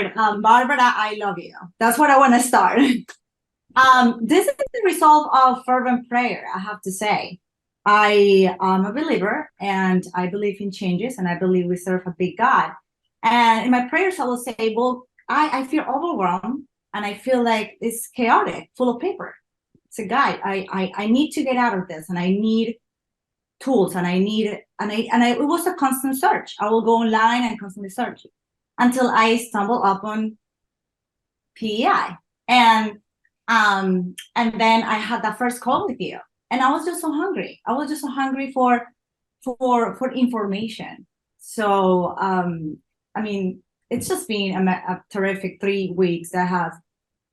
start? Barbara, I love you. That's what I want to start. This is the result of fervent prayer, I have to say. I am a believer and I believe in changes and I believe we serve a big God. And in my prayers, I will say, well, I feel overwhelmed and I feel like it's chaotic, full of paper. It's a guide. I need to get out of this and I need tools and it was a constant search. I will go online and constantly search until I stumble upon PEI. And then I had that first call with you. And I was just so hungry. I was just so hungry for information. So I mean, it's just been a terrific 3 weeks that have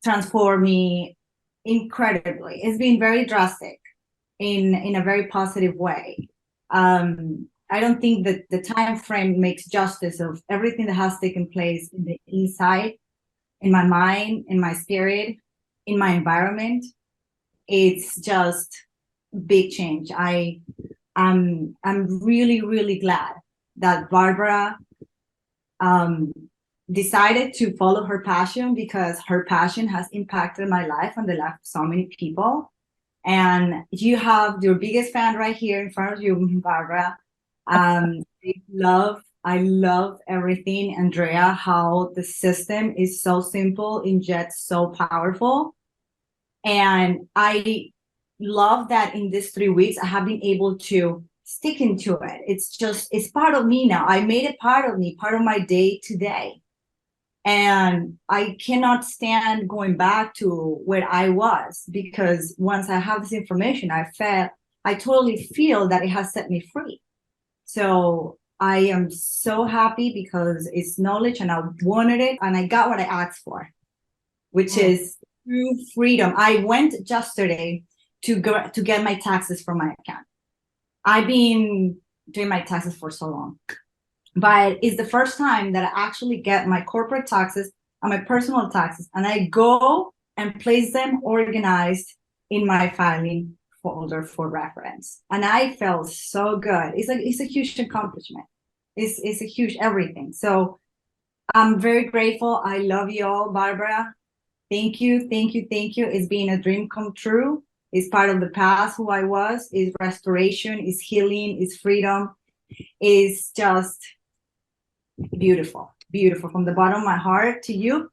transformed me incredibly. It's been very drastic in a very positive way. I don't think that the time frame makes justice of everything that has taken place in the inside, in my mind, in my spirit, in my environment. It's just big change. I'm really, really glad that Barbara decided to follow her passion, because her passion has impacted my life and the life of so many people. And you have your biggest fan right here in front of you, Barbara. I love everything, Andrea, how the system is so simple and yet so powerful. And I love that in these 3 weeks, I have been able to stick into it. It's part of me now. I made it part of me, part of my day today. And I cannot stand going back to where I was, because once I have this information, I totally feel that it has set me free. So I am so happy because it's knowledge and I wanted it and I got what I asked for, which is true freedom. I went yesterday to get my taxes from my account. I've been doing my taxes for so long, but it's the first time that I actually get my corporate taxes and my personal taxes, and I go and place them organized in my filing folder for reference. And I felt so good. It's a huge accomplishment. It's a huge everything. So I'm very grateful. I love you all, Barbara. Thank you. It's been a dream come true. It's part of the past, who I was. It's restoration, it's healing, it's freedom. It's just beautiful from the bottom of my heart to you.